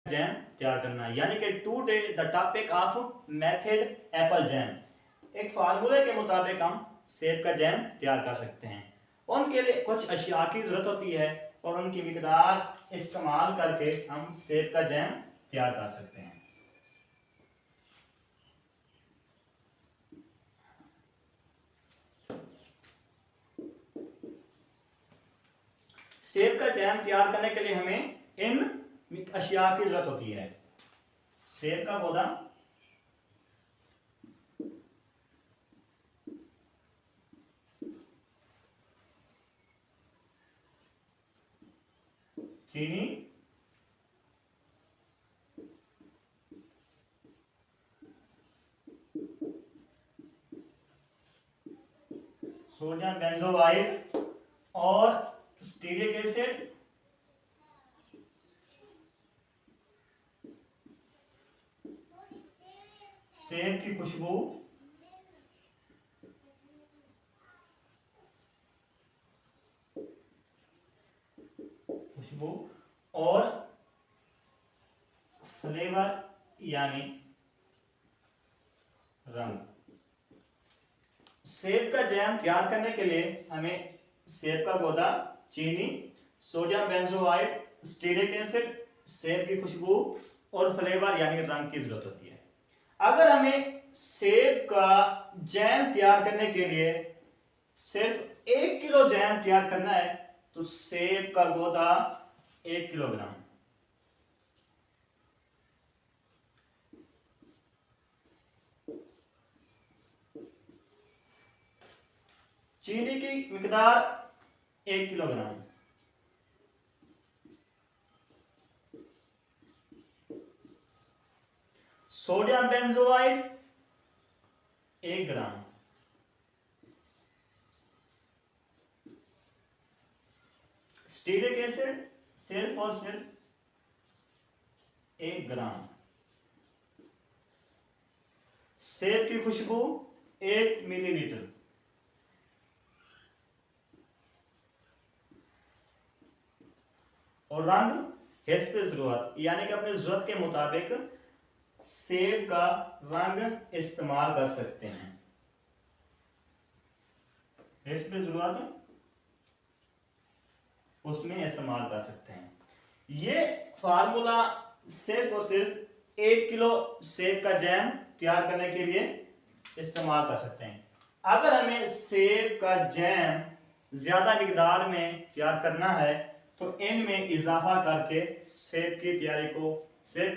Jam तैयार करना है। यानी कि today the topic of method Apple jam. एक फार्मूले के मुताबिक हम सेब का जैम तैयार कर सकते हैं। उनके लिए कुछ अशिया की जरूरत होती है और उनकी मिकदार इस्तेमाल करके हम सेब का जैम तैयार कर सकते हैं। सेब का जैम तैयार करने के लिए हमें इन अशिया की जरूरत होती है। सेब का पौधा, चीनी, सोडियम बेंजोआइड और स्टीरिक एसिड, सेब की खुशबू, और फ्लेवर यानी रंग। सेब का जैम तैयार करने के लिए हमें सेब का पौधा, चीनी, सोडियम बेंजोआइड, स्टीरिक एसिड, सेब की खुशबू और फ्लेवर यानी रंग की जरूरत होती है। अगर हमें सेब का जैम तैयार करने के लिए सिर्फ 1 किलो जैम तैयार करना है तो सेब का पौधा 1 किलोग्राम, चीनी की मिकदार 1 किलोग्राम, सोडियम बेंजोआइड 1 ग्राम, स्टीरिक एसिड सिर्फ और सिर्फ 1 ग्राम, सेब की खुशबू 1 मिलीलीटर, और रंग हिस्से जरूरत यानी कि अपनी जरूरत के मुताबिक सेब का रंग इस्तेमाल कर सकते हैं। हिस्से जरूरत उसमें इस्तेमाल कर सकते हैं। ये फार्मूला सिर्फ और सिर्फ 1 किलो सेब का जैम तैयार करने के लिए इस्तेमाल कर सकते हैं। अगर हमें सेब का जैम ज्यादा मिकदार में तैयार करना है तो इनमें इजाफा करके सेब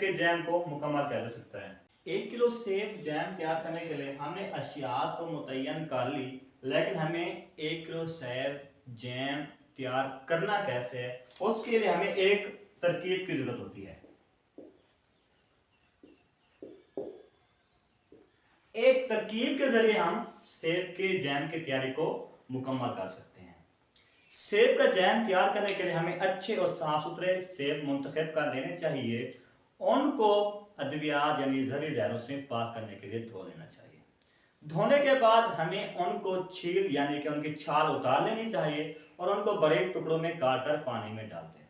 के जैम को मुकम्मल किया जा सकता है। 1 किलो सेब जैम तैयार करने के लिए हमने अशिया तो मुतय्यन कर ली, लेकिन हमें 1 किलो सेब जैम तैयार करना कैसे है उसके लिए हमें एक तरकीब की जरूरत होती है। एक तरकीब के जरिए हम सेब के जैम की तैयारी को मुकम्मल कर सकते हैं। सेब का जैम तैयार करने के लिए हमें अच्छे और साफ सुथरे सेब मुंतखब कर लेने चाहिए। उनको अद्वियात यानी जहरी जहरों से पाक करने के लिए धो लेना चाहिए। धोने के बाद हमें उनको छील यानी कि उनकी छाल उतार लेनी चाहिए और उनको बारीक टुकड़ों में काट कर पानी में डाल दें।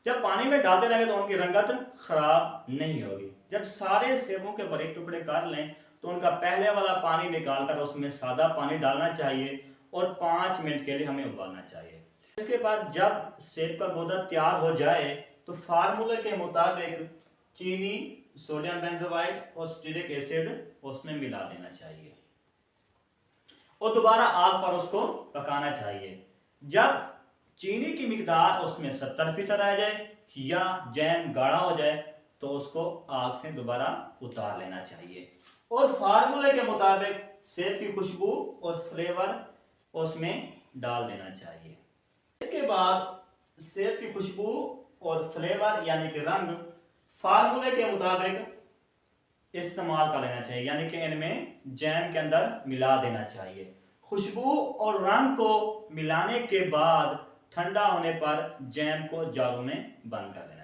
जब पानी में डालते रहेंगे तो उनकी रंगत खराब नहीं होगी। जब सारे सेबों के बारीक टुकड़े काट लें तो उनका पहले वाला पानी निकालकर उसमें सादा पानी डालना चाहिए और 5 मिनट के लिए हमें उबालना चाहिए। इसके बाद जब सेब का पौधा तैयार हो जाए तो फार्मूले के मुताबिक चीनी, सोडियम बेंजोआइड और स्टीरिक एसिड उसमें मिला देना चाहिए और दोबारा आग पर उसको पकाना चाहिए। जब चीनी की मिकदार उसमें 70% आ जाए या जैम गाढ़ा हो जाए तो उसको आग से दोबारा उतार लेना चाहिए और फार्मूले के मुताबिक सेब की खुशबू और फ्लेवर उसमें डाल देना चाहिए। इसके बाद सेब की खुशबू और फ्लेवर यानी कि रंग फार्मूले के मुताबिक इस्तेमाल कर लेना चाहिए, यानी कि इनमें जैम के अंदर मिला देना चाहिए। खुशबू और रंग को मिलाने के बाद ठंडा होने पर जैम को जारों में बंद कर लें।